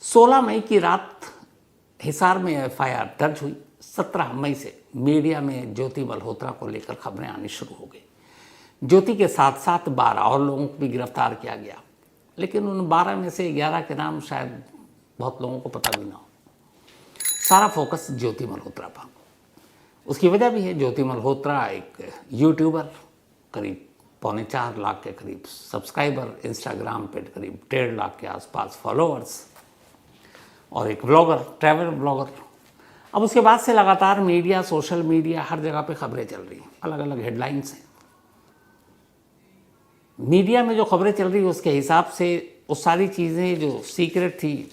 16 मई की रात हिसार में एफआईआर दर्ज हुई। 17 मई से मीडिया में ज्योति मल्होत्रा को लेकर खबरें आनी शुरू हो गई। ज्योति के साथ साथ 12 और लोगों को भी गिरफ्तार किया गया, लेकिन उन 12 में से 11 के नाम शायद बहुत लोगों को पता भी ना हो। सारा फोकस ज्योति मल्होत्रा पर। उसकी वजह भी है, ज्योति मल्होत्रा एक यूट्यूबर, करीब 4.25 लाख के करीब सब्सक्राइबर, इंस्टाग्राम पे करीब 1.5 लाख के आसपास फॉलोअर्स, और एक ब्लॉगर, ट्रैवल ब्लॉगर। अब उसके बाद से लगातार मीडिया, सोशल मीडिया, हर जगह पे खबरें चल रही हैं, अलग अलग हेडलाइंस हैं। मीडिया में जो खबरें चल रही है उसके हिसाब से वो सारी चीज़ें जो सीक्रेट थी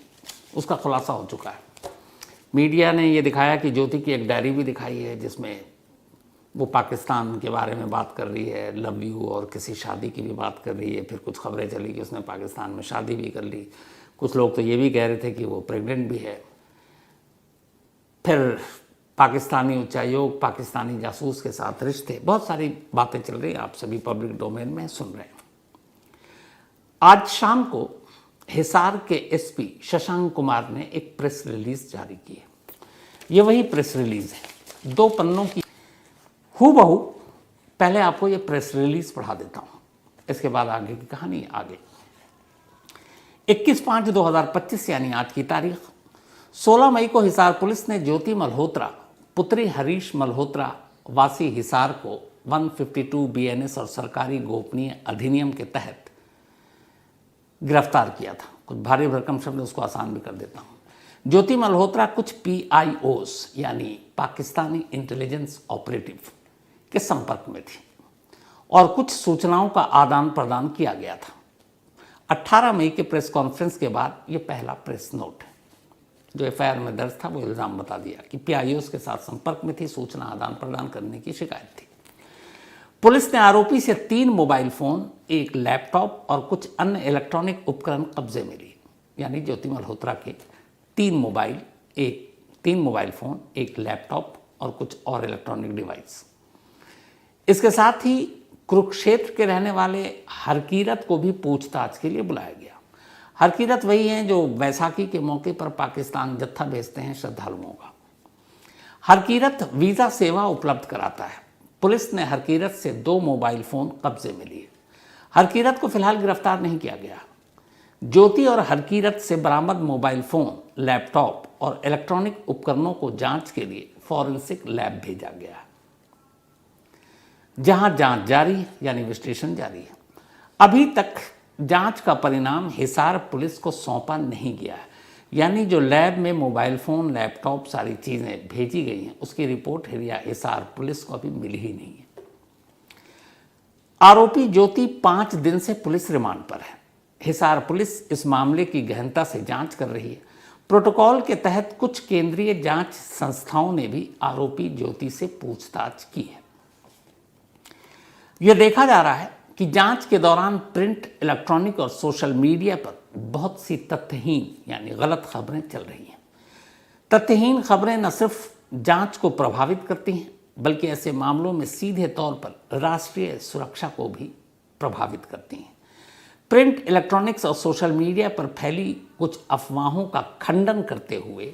उसका खुलासा हो चुका है। मीडिया ने ये दिखाया कि ज्योति की एक डायरी भी दिखाई है जिसमें वो पाकिस्तान के बारे में बात कर रही है, लव यू, और किसी शादी की भी बात कर रही है। फिर कुछ खबरें चली कि उसने पाकिस्तान में शादी भी कर ली। कुछ लोग तो ये भी कह रहे थे कि वो प्रेग्नेंट भी है। फिर पाकिस्तानी उच्चायोग, पाकिस्तानी जासूस के साथ रिश्ते, बहुत सारी बातें चल रही हैं, आप सभी पब्लिक डोमेन में सुन रहे हैं। आज शाम को हिसार के एसपी शशांक कुमार ने एक प्रेस रिलीज जारी की है। ये वही प्रेस रिलीज है, 2 पन्नों की हूबहू। पहले आपको ये प्रेस रिलीज पढ़ा देता हूँ, इसके बाद आगे की कहानी आगे। 21/5/2025 यानी आज की तारीख 16 मई को हिसार पुलिस ने ज्योति मल्होत्रा पुत्री हरीश मल्होत्रा वासी हिसार को 152 BNS और सरकारी गोपनीय अधिनियम के तहत गिरफ्तार किया था। कुछ भारी भरकम शब्द, उसको आसान भी कर देता हूँ। ज्योति मल्होत्रा कुछ PIOs यानी पाकिस्तानी इंटेलिजेंस ऑपरेटिव के संपर्क में थी और कुछ सूचनाओं का आदान प्रदान किया गया था। 18 मई के प्रेस कॉन्फ्रेंस के बाद ये पहला प्रेस नोट है। जो FIR में दर्ज था वो इल्ज़ाम बता दिया कि PIOs के साथ संपर्क में थी, सूचना आदान प्रदान करने की शिकायत थी। पुलिस ने आरोपी से 3 मोबाइल फ़ोन, 1 लैपटॉप और कुछ अन्य इलेक्ट्रॉनिक उपकरण कब्जे में लिए। यानी ज्योति मल्होत्रा के 3 मोबाइल फ़ोन, 1 लैपटॉप और कुछ और इलेक्ट्रॉनिक डिवाइस। इसके साथ ही कुरुक्षेत्र के रहने वाले हरकीरत को भी पूछताछ के लिए बुलाया गया। हरकीरत वही हैं जो बैसाखी के मौके पर पाकिस्तान जत्था भेजते हैं श्रद्धालुओं का। हरकीरत वीज़ा सेवा उपलब्ध कराता है। पुलिस ने हरकीरत से 2 मोबाइल फ़ोन कब्जे में लिए। हरकीरत को फिलहाल गिरफ्तार नहीं किया गया। ज्योति और हरकीरत से बरामद मोबाइल फ़ोन, लैपटॉप और इलेक्ट्रॉनिक उपकरणों को जांच के लिए फॉरेंसिक लैब भेजा गया है, जहां जांच जारी यानी इन्वेस्टिगेशन जारी है। अभी तक जांच का परिणाम हिसार पुलिस को सौंपा नहीं गया है। यानी जो लैब में मोबाइल फ़ोन, लैपटॉप, सारी चीज़ें भेजी गई हैं उसकी रिपोर्ट हिसार पुलिस को अभी मिली ही नहीं है। आरोपी ज्योति 5 दिन से पुलिस रिमांड पर है। हिसार पुलिस इस मामले की गहनता से जांच कर रही है। प्रोटोकॉल के तहत कुछ केंद्रीय जांच संस्थाओं ने भी आरोपी ज्योति से पूछताछ की है। यह देखा जा रहा है कि जांच के दौरान प्रिंट, इलेक्ट्रॉनिक और सोशल मीडिया पर बहुत सी तथ्यहीन यानी गलत खबरें चल रही हैं। तथ्यहीन खबरें न सिर्फ जांच को प्रभावित करती हैं बल्कि ऐसे मामलों में सीधे तौर पर राष्ट्रीय सुरक्षा को भी प्रभावित करती हैं। प्रिंट, इलेक्ट्रॉनिक्स और सोशल मीडिया पर फैली कुछ अफवाहों का खंडन करते हुए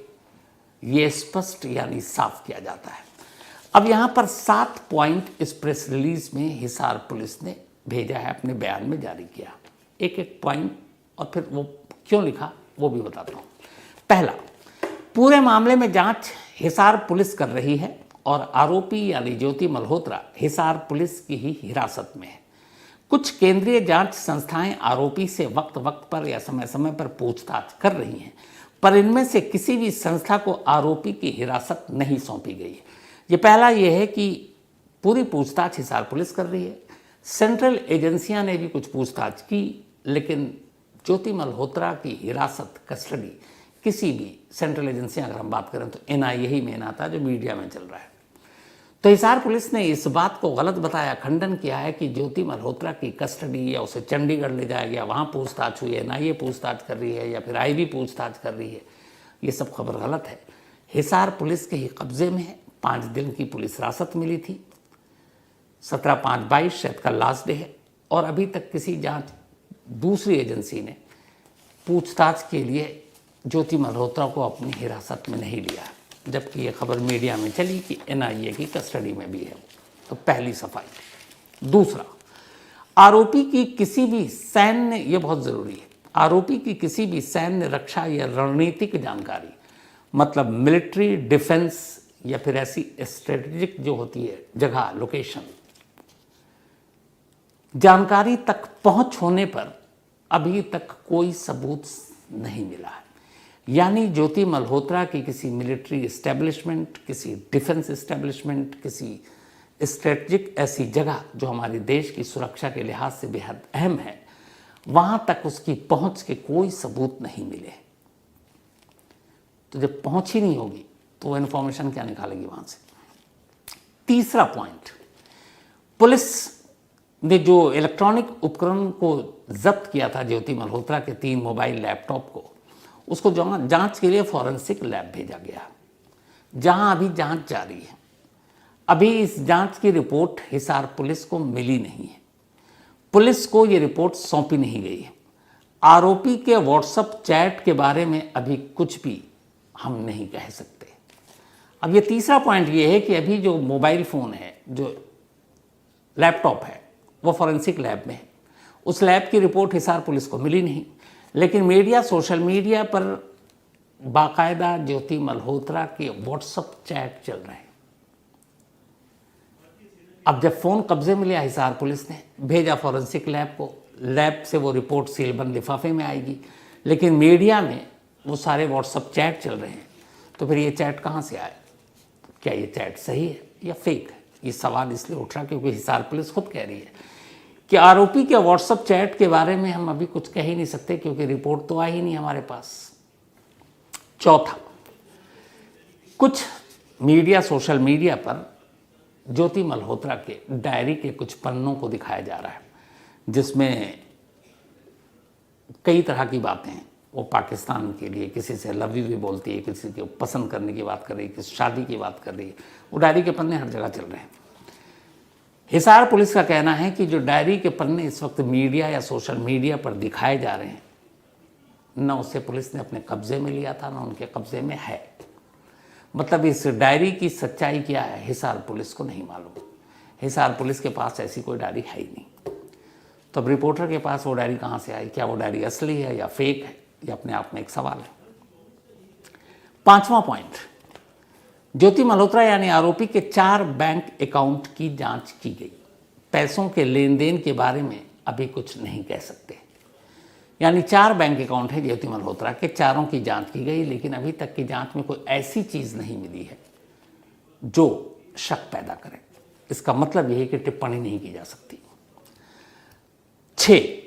ये स्पष्ट यानी साफ किया जाता है। अब यहाँ पर 7 पॉइंट इस प्रेस रिलीज में हिसार पुलिस ने भेजा है, अपने बयान में जारी किया। एक पॉइंट और फिर वो क्यों लिखा वो भी बताता हूँ। पहला, पूरे मामले में जांच हिसार पुलिस कर रही है और आरोपी यानी ज्योति मल्होत्रा हिसार पुलिस की ही हिरासत में है। कुछ केंद्रीय जांच संस्थाएं आरोपी से वक्त वक्त पर या समय समय पर पूछताछ कर रही हैं, पर इनमें से किसी भी संस्था को आरोपी की हिरासत नहीं सौंपी गई है। ये पहला ये है कि पूरी पूछताछ हिसार पुलिस कर रही है। सेंट्रल एजेंसियां ने भी कुछ पूछताछ की, लेकिन ज्योति मल्होत्रा की हिरासत, कस्टडी किसी भी सेंट्रल एजेंसियां अगर हम बात करें तो NIA ही मेन आता है जो मीडिया में चल रहा है। तो हिसार पुलिस ने इस बात को गलत बताया, खंडन किया है कि ज्योति मल्होत्रा की कस्टडी या उसे चंडीगढ़ ले जाया गया, वहाँ पूछताछ हुई है, NIA पूछताछ कर रही है या फिर IB पूछताछ कर रही है। ये सब खबर गलत है। हिसार पुलिस के ही कब्जे में है। 5 दिन की पुलिस हिरासत मिली थी। 17/5/22 शायद का लास्ट डे है और अभी तक किसी जांच दूसरी एजेंसी ने पूछताछ के लिए ज्योति मल्होत्रा को अपनी हिरासत में नहीं लिया, जबकि ये खबर मीडिया में चली कि एनआईए की कस्टडी में भी है। तो पहली सफाई। दूसरा, आरोपी की किसी भी सैन्य, ये बहुत ज़रूरी है, आरोपी की किसी भी सैन्य, रक्षा या रणनीतिक जानकारी, मतलब मिलिट्री, डिफेंस या फिर ऐसी स्ट्रेटेजिक जो होती है जगह, लोकेशन, जानकारी तक पहुंच होने पर अभी तक कोई सबूत नहीं मिला है। यानी ज्योति मल्होत्रा की किसी मिलिट्री इस्टेब्लिशमेंट, किसी डिफेंस इस्टेब्लिशमेंट, किसी स्ट्रेटजिक ऐसी जगह जो हमारे देश की सुरक्षा के लिहाज से बेहद अहम है, वहां तक उसकी पहुंच के कोई सबूत नहीं मिले। तो जब पहुंच ही नहीं होगी तो वो इन्फॉर्मेशन क्या निकालेगी वहां से। तीसरा पॉइंट, पुलिस ने जो इलेक्ट्रॉनिक उपकरण को जब्त किया था ज्योति मल्होत्रा के 3 मोबाइल लैपटॉप को, उसको जांच के लिए फॉरेंसिक लैब भेजा गया, जहां अभी जांच जारी है। अभी इस जांच की रिपोर्ट हिसार पुलिस को मिली नहीं है, पुलिस को ये रिपोर्ट सौंपी नहीं गई है। आरोपी के व्हाट्सएप चैट के बारे में अभी कुछ भी हम नहीं कह सकते। अब ये तीसरा पॉइंट ये है कि अभी जो मोबाइल फ़ोन है, जो लैपटॉप है, वो फॉरेंसिक लैब में है। उस लैब की रिपोर्ट हिसार पुलिस को मिली नहीं, लेकिन मीडिया, सोशल मीडिया पर बाकायदा ज्योति मल्होत्रा के व्हाट्सएप चैट चल रहे हैं। अब जब फ़ोन कब्जे में लिया हिसार पुलिस ने, भेजा फॉरेंसिक लैब को, लैब से वो रिपोर्ट सीलबंद लिफाफे में आएगी, लेकिन मीडिया में वो सारे व्हाट्सएप चैट चल रहे हैं। तो फिर ये चैट कहाँ से आए? क्या ये चैट सही है या फेक है? ये सवाल इसलिए उठ रहा क्योंकि हिसार पुलिस खुद कह रही है कि आरोपी के व्हाट्सएप चैट के बारे में हम अभी कुछ कह ही नहीं सकते क्योंकि रिपोर्ट तो आई ही नहीं हमारे पास। चौथा, कुछ मीडिया, सोशल मीडिया पर ज्योति मल्होत्रा के डायरी के कुछ पन्नों को दिखाया जा रहा है, जिसमें कई तरह की बातें हैं। वो पाकिस्तान के लिए किसी से लव यू भी बोलती है, किसी को पसंद करने की बात कर रही है, किसी शादी की बात कर रही है। वो डायरी के पन्ने हर जगह चल रहे हैं। हिसार पुलिस का कहना है कि जो डायरी के पन्ने इस वक्त मीडिया या सोशल मीडिया पर दिखाए जा रहे हैं, न उसे पुलिस ने अपने कब्जे में लिया था, न उनके कब्जे में है। मतलब इस डायरी की सच्चाई क्या है हिसार पुलिस को नहीं मालूम। हिसार पुलिस के पास ऐसी कोई डायरी है ही नहीं। तो अब रिपोर्टर के पास वो डायरी कहाँ से आई? क्या वो डायरी असली है या फेक है? ये अपने आप में एक सवाल है। पांचवा पॉइंट, ज्योति मल्होत्रा यानी आरोपी के 4 बैंक अकाउंट की जांच की गई। पैसों के लेन देन के बारे में अभी कुछ नहीं कह सकते। यानी 4 बैंक अकाउंट है ज्योति मल्होत्रा के, चारों की जांच की गई, लेकिन अभी तक की जांच में कोई ऐसी चीज नहीं मिली है जो शक पैदा करे। इसका मतलब यह है कि टिप्पणी नहीं की जा सकती। 6,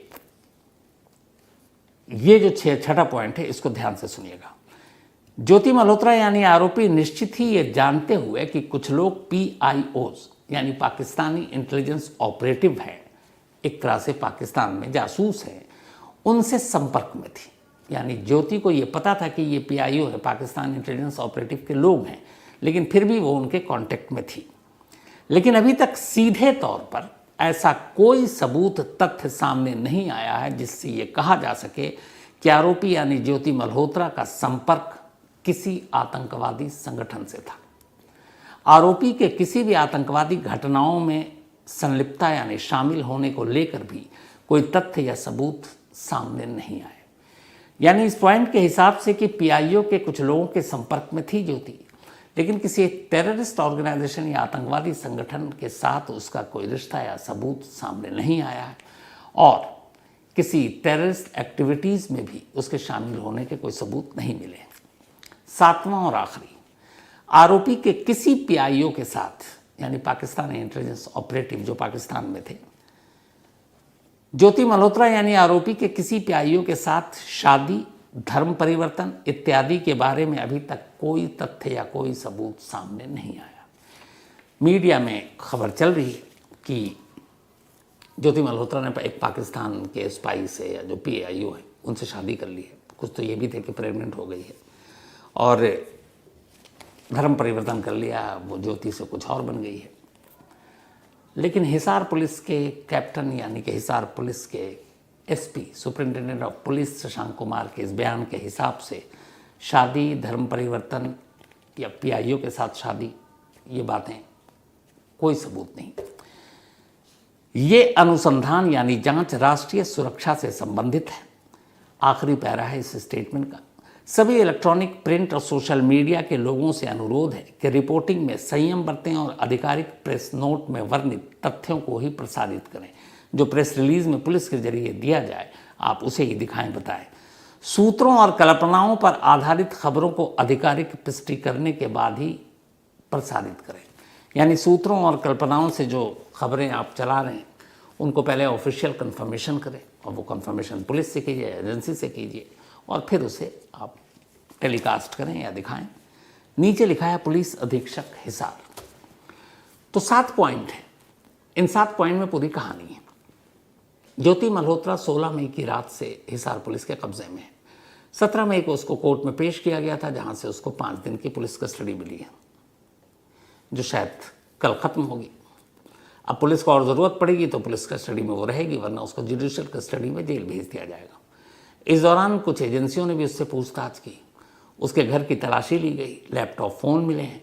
ये जो छठा पॉइंट है इसको ध्यान से सुनिएगा। ज्योति मल्होत्रा यानी आरोपी निश्चित ही ये जानते हुए कि कुछ लोग PIOs यानी पाकिस्तानी इंटेलिजेंस ऑपरेटिव हैं, एक तरह से पाकिस्तान में जासूस हैं, उनसे संपर्क में थी। यानी ज्योति को ये पता था कि ये PIO है, पाकिस्तान इंटेलिजेंस ऑपरेटिव के लोग हैं, लेकिन फिर भी वो उनके कांटेक्ट में थी। लेकिन अभी तक सीधे तौर पर ऐसा कोई सबूत, तथ्य सामने नहीं आया है जिससे ये कहा जा सके कि आरोपी यानी ज्योति मल्होत्रा का संपर्क किसी आतंकवादी संगठन से था। आरोपी के किसी भी आतंकवादी घटनाओं में संलिप्तता यानी शामिल होने को लेकर भी कोई तथ्य या सबूत सामने नहीं आए। यानी इस पॉइंट के हिसाब से कि PIO के कुछ लोगों के संपर्क में थी ज्योति, लेकिन किसी टेररिस्ट ऑर्गेनाइजेशन या आतंकवादी संगठन के साथ उसका कोई रिश्ता या सबूत सामने नहीं आया है, और किसी टेररिस्ट एक्टिविटीज़ में भी उसके शामिल होने के कोई सबूत नहीं मिले। 7वां और आखिरी, आरोपी के किसी PIO के साथ यानी पाकिस्तानी इंटेलिजेंस ऑपरेटिव जो पाकिस्तान में थे, ज्योति मल्होत्रा यानी आरोपी के किसी PIO के साथ शादी, धर्म परिवर्तन इत्यादि के बारे में अभी तक कोई तथ्य या कोई सबूत सामने नहीं आया। मीडिया में खबर चल रही है कि ज्योति मल्होत्रा ने एक पाकिस्तान के स्पाई से या जो PIO है उनसे शादी कर ली है। कुछ तो ये भी थे कि प्रेग्नेंट हो गई है और धर्म परिवर्तन कर लिया, वो ज्योति से कुछ और बन गई है। लेकिन हिसार पुलिस के कैप्टन यानी कि हिसार पुलिस के SP superintendent of police Shashank Kumar के इस बयान के हिसाब से शादी, धर्म परिवर्तन या पीआईओ के साथ शादी, ये बातें कोई सबूत नहीं। ये अनुसंधान यानी जांच राष्ट्रीय सुरक्षा से संबंधित है। आखिरी पैरा है इस स्टेटमेंट का। सभी इलेक्ट्रॉनिक, प्रिंट और सोशल मीडिया के लोगों से अनुरोध है कि रिपोर्टिंग में संयम बरतें और आधिकारिक प्रेस नोट में वर्णित तथ्यों को ही प्रसारित करें। जो प्रेस रिलीज में पुलिस के जरिए दिया जाए आप उसे ही दिखाएं, बताएं। सूत्रों और कल्पनाओं पर आधारित खबरों को आधिकारिक पुष्टि करने के बाद ही प्रसारित करें। यानी सूत्रों और कल्पनाओं से जो खबरें आप चला रहे हैं उनको पहले ऑफिशियल कंफर्मेशन करें, और वो कंफर्मेशन पुलिस से कीजिए, एजेंसी से कीजिए, और फिर उसे आप टेलीकास्ट करें या दिखाएं। नीचे लिखा है पुलिस अधीक्षक हिसार। तो 7 पॉइंट है। इन 7 पॉइंट में पूरी कहानी है। ज्योति मल्होत्रा 16 मई की रात से हिसार पुलिस के कब्जे में है। 17 मई को उसको कोर्ट में पेश किया गया था, जहां से उसको 5 दिन की पुलिस कस्टडी मिली है, जो शायद कल खत्म होगी। अब पुलिस को और ज़रूरत पड़ेगी तो पुलिस कस्टडी में वो रहेगी, वरना उसको जुडिशियल कस्टडी में जेल भेज दिया जाएगा। इस दौरान कुछ एजेंसियों ने भी उससे पूछताछ की, उसके घर की तलाशी ली गई, लैपटॉप, फ़ोन मिले हैं।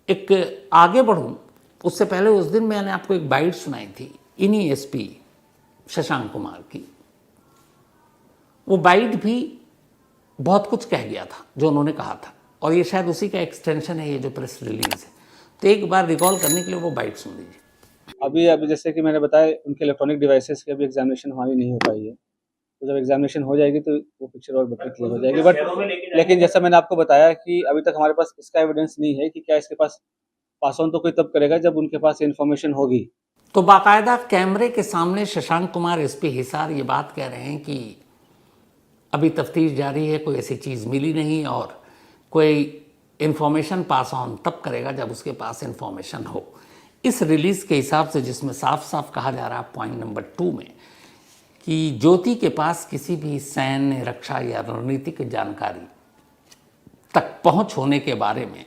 एक आगे बढ़ूं उससे पहले उस दिन मैंने आपको एक बाइट सुनाई थी इन्हीं एसपी शशांक कुमार की। वो बाइट भी बहुत कुछ कह गया था जो उन्होंने कहा था, और ये शायद उसी का एक्सटेंशन है ये जो प्रेस रिलीज है। तो एक बार रिकॉल करने के लिए वो बाइट सुन लीजिए। अभी जैसे कि मैंने बताया, उनके इलेक्ट्रॉनिक डिवाइसेस की अभी एग्जामिनेशन हमारी नहीं हो पाई है। तो जब एग्जामिनेशन हो जाएगी तो वो पिक्चर और बेटर क्लियर हो जाएगी। बट लेकिन जैसा मैंने आपको बताया कि अभी तक हमारे पास इसका एविडेंस नहीं है कि क्या इसके पास ऑन तो कोई तब करेगा जब उनके पास इन्फॉर्मेशन होगी। तो बाकायदा कैमरे के सामने शशांक कुमार एसपी हिसार ये बात कह रहे हैं कि अभी तफ्तीश जारी है, कोई ऐसी चीज़ मिली नहीं, और कोई इन्फॉर्मेशन पास ऑन तब करेगा जब उसके पास इन्फॉर्मेशन हो। इस रिलीज के हिसाब से जिसमें साफ साफ कहा जा रहा है पॉइंट नंबर 2 में कि ज्योति के पास किसी भी सैन्य, रक्षा या रणनीतिक जानकारी तक पहुंच होने के बारे में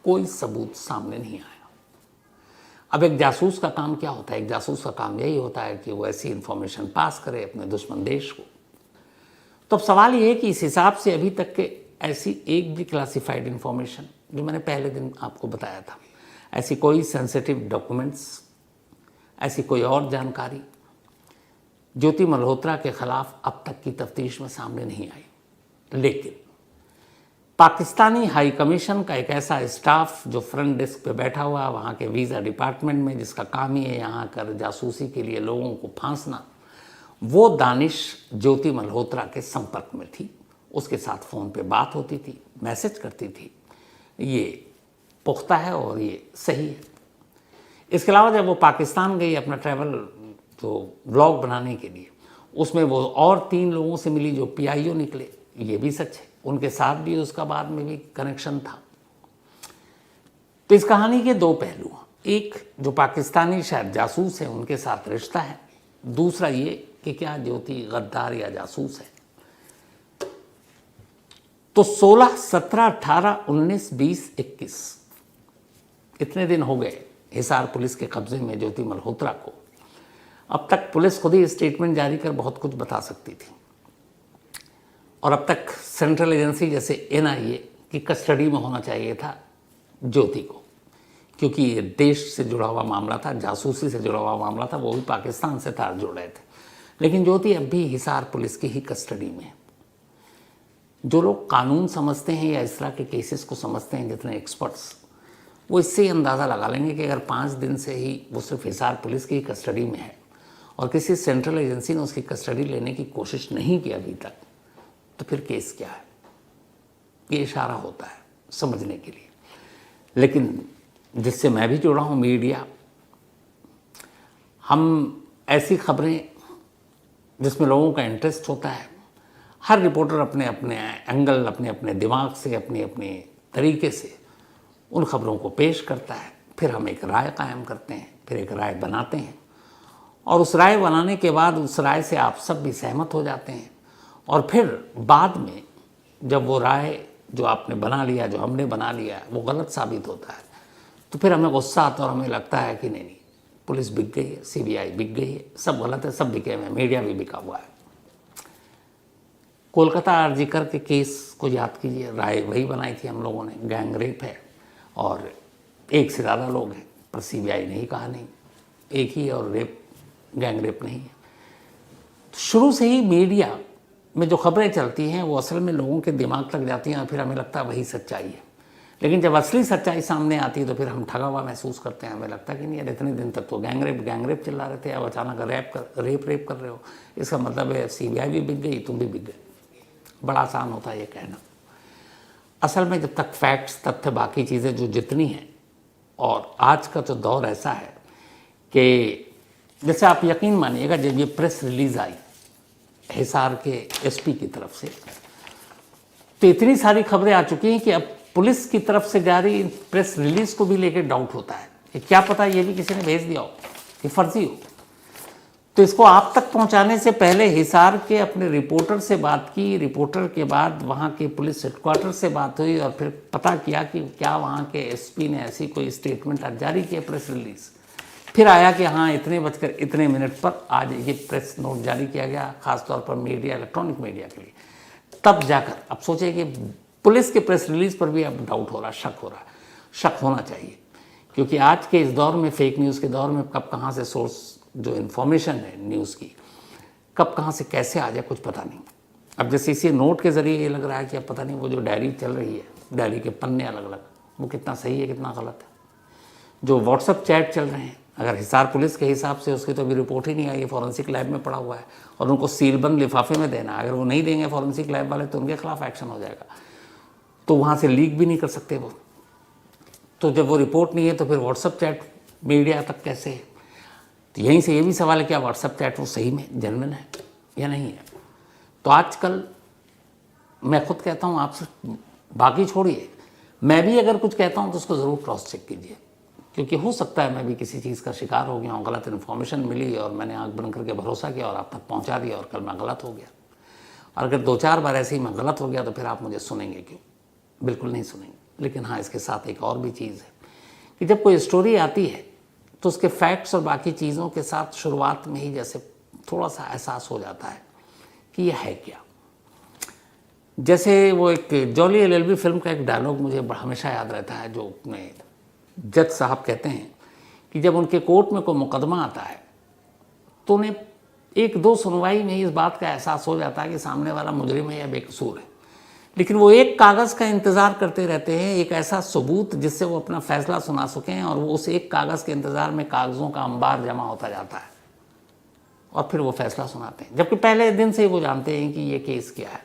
कोई सबूत सामने नहीं आया। अब एक जासूस का काम क्या होता है? एक जासूस का काम यही होता है कि वो ऐसी इन्फॉर्मेशन पास करे अपने दुश्मन देश को। तो अब सवाल ये है कि इस हिसाब से अभी तक के ऐसी एक भी क्लासिफाइड इन्फॉर्मेशन, जो मैंने पहले दिन आपको बताया था, ऐसी कोई सेंसिटिव डॉक्यूमेंट्स, ऐसी कोई और जानकारी ज्योति मल्होत्रा के खिलाफ अब तक की तफ्तीश में सामने नहीं आई। लेकिन पाकिस्तानी हाई कमीशन का एक ऐसा स्टाफ जो फ्रंट डेस्क पे बैठा हुआ है वहाँ के वीज़ा डिपार्टमेंट में, जिसका काम ही है यहाँ कर जासूसी के लिए लोगों को फांसना, वो दानिश ज्योति मल्होत्रा के संपर्क में थी। उसके साथ फ़ोन पे बात होती थी, मैसेज करती थी। ये पुख्ता है और ये सही है। इसके अलावा जब वो पाकिस्तान गई अपना ट्रैवल तो व्लॉग बनाने के लिए, उसमें वो और 3 लोगों से मिली जो पीआईओ निकले, ये भी सच है। उनके साथ भी उसका बाद में भी कनेक्शन था। तो इस कहानी के 2 पहलू, एक जो पाकिस्तानी शायद जासूस है उनके साथ रिश्ता है, दूसरा ये कि क्या ज्योति गद्दार या जासूस है। तो 16, 17, 18, 19, 20, 21 इतने दिन हो गए हिसार पुलिस के कब्जे में ज्योति मल्होत्रा को। अब तक पुलिस खुद ही स्टेटमेंट जारी कर बहुत कुछ बता सकती थी, और अब तक सेंट्रल एजेंसी जैसे एनआईए की कस्टडी में होना चाहिए था ज्योति को, क्योंकि ये देश से जुड़ा हुआ मामला था, जासूसी से जुड़ा हुआ मामला था, वो भी पाकिस्तान से तार जुड़ रहे थे। लेकिन ज्योति अब भी हिसार पुलिस की ही कस्टडी में है। जो लोग कानून समझते हैं या इस तरह के केसेस को समझते हैं, जितने एक्सपर्ट्स, वो इससे ही अंदाज़ा लगा लेंगे कि अगर 5 दिन से ही वो सिर्फ हिसार पुलिस की कस्टडी में है और किसी सेंट्रल एजेंसी ने उसकी कस्टडी लेने की कोशिश नहीं की अभी तक, तो फिर केस क्या है? ये इशारा होता है समझने के लिए। लेकिन जिससे मैं भी जुड़ा हूँ, मीडिया, हम ऐसी खबरें जिसमें लोगों का इंटरेस्ट होता है, हर रिपोर्टर अपने अपने एंगल, अपने अपने दिमाग से, अपने अपने तरीके से उन खबरों को पेश करता है। फिर हम एक राय कायम करते हैं, फिर एक राय बनाते हैं, और उस राय बनाने के बाद उस राय से आप सब भी सहमत हो जाते हैं। और फिर बाद में जब वो राय जो आपने बना लिया, जो हमने बना लिया, वो गलत साबित होता है, तो फिर हमें गुस्सा आता है और हमें लगता है कि नहीं, पुलिस बिक गई है, सीबीआई बिक गई है, सब गलत है, सब बिके हुए हैं, मीडिया भी बिका हुआ है। कोलकाता आरजीकर के केस को याद कीजिए, राय वही बनाई थी हम लोगों ने, गैंग रेप है और एक से ज़्यादा लोग हैं, पर सीबीआई ने ही कहा नहीं, एक ही और रेप, गैंग रेप नहीं है। शुरू से ही मीडिया में जो खबरें चलती हैं वो असल में लोगों के दिमाग तक जाती हैं और फिर हमें लगता है वही सच्चाई है। लेकिन जब असली सच्चाई सामने आती है तो फिर हम ठगा हुआ महसूस करते हैं, हमें लगता है कि नहीं यार इतने दिन तक तो गैंग रेप चिल्ला रहे थे, अब अचानक रेप कर रहे हो, इसका मतलब है सीबीआई भी बिक गई, तुम भी बिक गए। बड़ा आसान होता है ये कहना। असल में जब तक फैक्ट्स, तथ्य, बाकी चीज़ें जो जितनी हैं, और आज का तो दौर ऐसा है कि जैसे आप यकीन मानिएगा जब ये प्रेस रिलीज़ आई हिसार के एसपी की तरफ से, तो इतनी सारी खबरें आ चुकी हैं कि अब पुलिस की तरफ से जारी प्रेस रिलीज को भी लेकर डाउट होता है कि क्या पता ये भी किसी ने भेज दिया हो कि फर्जी हो। तो इसको आप तक पहुंचाने से पहले हिसार के अपने रिपोर्टर से बात की, रिपोर्टर के बाद वहां के पुलिस हेडक्वार्टर से बात हुई और फिर पता किया कि क्या वहां के एसपी ने ऐसी कोई स्टेटमेंट आज जारी किया प्रेस रिलीज। फिर आया कि हाँ इतने बजकर इतने मिनट पर आज ये प्रेस नोट जारी किया गया, खासतौर पर मीडिया, इलेक्ट्रॉनिक मीडिया के लिए। तब जाकर अब सोचे कि पुलिस के प्रेस रिलीज पर भी अब डाउट हो रहा, शक हो रहा है। शक होना चाहिए क्योंकि आज के इस दौर में, फेक न्यूज़ के दौर में, कब कहाँ से सोर्स जो इन्फॉर्मेशन है न्यूज़ की, कब कहाँ से कैसे आ जाए कुछ पता नहीं। अब जैसे इसी नोट के ज़रिए ये लग रहा है कि अब पता नहीं वो जो डायरी चल रही है, डायरी के पन्ने अलग अलग, वो कितना सही है कितना गलत है। जो व्हाट्सअप चैट चल रहे हैं, अगर हिसार पुलिस के हिसाब से उसकी तो अभी रिपोर्ट ही नहीं आई है, फॉरेंसिक लैब में पड़ा हुआ है और उनको सीलबंद लिफाफे में देना है। अगर वो नहीं देंगे फॉरेंसिक लैब वाले तो उनके खिलाफ एक्शन हो जाएगा, तो वहाँ से लीक भी नहीं कर सकते वो। तो जब वो रिपोर्ट नहीं है तो फिर व्हाट्सअप चैट मीडिया तक कैसे है? तो यहीं से ये भी सवाल है क्या व्हाट्सअप चैट वो सही में जेन्युइन है या नहीं है। तो आजकल मैं खुद कहता हूँ आपसे, बाकी छोड़िए, मैं भी अगर कुछ कहता हूँ तो उसको ज़रूर क्रॉस चेक कीजिए, क्योंकि हो सकता है मैं भी किसी चीज़ का शिकार हो गया हूँ, गलत इन्फॉर्मेशन मिली और मैंने आँख बंद करके भरोसा किया और आप तक पहुँचा दिया और कल मैं गलत हो गया। और अगर 2-4 बार ऐसे ही मैं गलत हो गया तो फिर आप मुझे सुनेंगे क्यों? बिल्कुल नहीं सुनेंगे। लेकिन हाँ, इसके साथ एक और भी चीज़ है कि जब कोई स्टोरी आती है तो उसके फैक्ट्स और बाकी चीज़ों के साथ शुरुआत में ही जैसे थोड़ा सा एहसास हो जाता है कि यह है क्या। जैसे वो एक जॉली एलएलबी फिल्म का एक डायलॉग मुझे हमेशा याद रहता है, जो उसमें जज साहब कहते हैं कि जब उनके कोर्ट में कोई मुकदमा आता है तो उन्हें 1-2 सुनवाई में ही इस बात का एहसास हो जाता है कि सामने वाला मुजरिम है या बेकसूर है, लेकिन वो एक कागज़ का इंतज़ार करते रहते हैं, एक ऐसा सबूत जिससे वो अपना फैसला सुना सकें, और वो उस एक कागज़ के इंतज़ार में कागज़ों का अंबार जमा होता जाता है और फिर वो फैसला सुनाते हैं, जबकि पहले दिन से ही वो जानते हैं कि ये केस क्या है।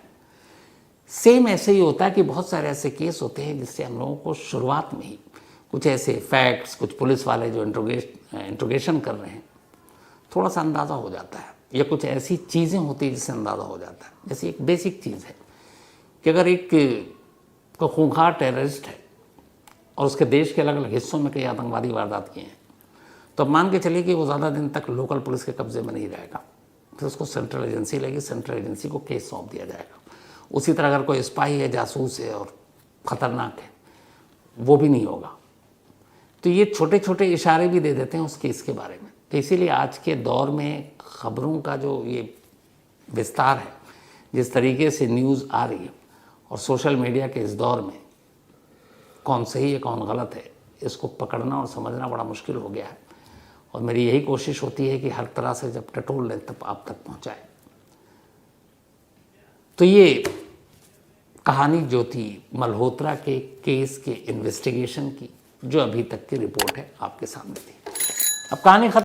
सेम ऐसे ही होता है कि बहुत सारे ऐसे केस होते हैं जिससे हम लोगों को शुरुआत में ही कुछ ऐसे फैक्ट्स, कुछ पुलिस वाले जो इंट्रोगेशन कर रहे हैं, थोड़ा सा अंदाज़ा हो जाता है, या कुछ ऐसी चीज़ें होती हैं जिससे अंदाज़ा हो जाता है। जैसे एक बेसिक चीज़ है कि अगर एक खूंखार टेररिस्ट है और उसके देश के अलग अलग हिस्सों में कई आतंकवादी वारदात किए हैं, तो अब मान के चलिए कि वो ज़्यादा दिन तक लोकल पुलिस के कब्जे में नहीं रहेगा, फिर उसको सेंट्रल एजेंसी लगेगी, सेंट्रल एजेंसी को केस सौंप दिया जाएगा। उसी तरह अगर कोई स्पाई है, जासूस है और ख़तरनाक है, वो भी नहीं होगा। तो ये छोटे छोटे इशारे भी दे देते हैं उस केस के बारे में। तो इसीलिए आज के दौर में खबरों का जो ये विस्तार है, जिस तरीके से न्यूज़ आ रही है, और सोशल मीडिया के इस दौर में कौन सही है कौन गलत है, इसको पकड़ना और समझना बड़ा मुश्किल हो गया है। और मेरी यही कोशिश होती है कि हर तरह से जब टटोल लें तब आप तक पहुँचाए। तो ये कहानी जो थी मल्होत्रा के केस के इन्वेस्टिगेशन की, जो अभी तक की रिपोर्ट है आपके सामने थी। अब कहानी खत्म।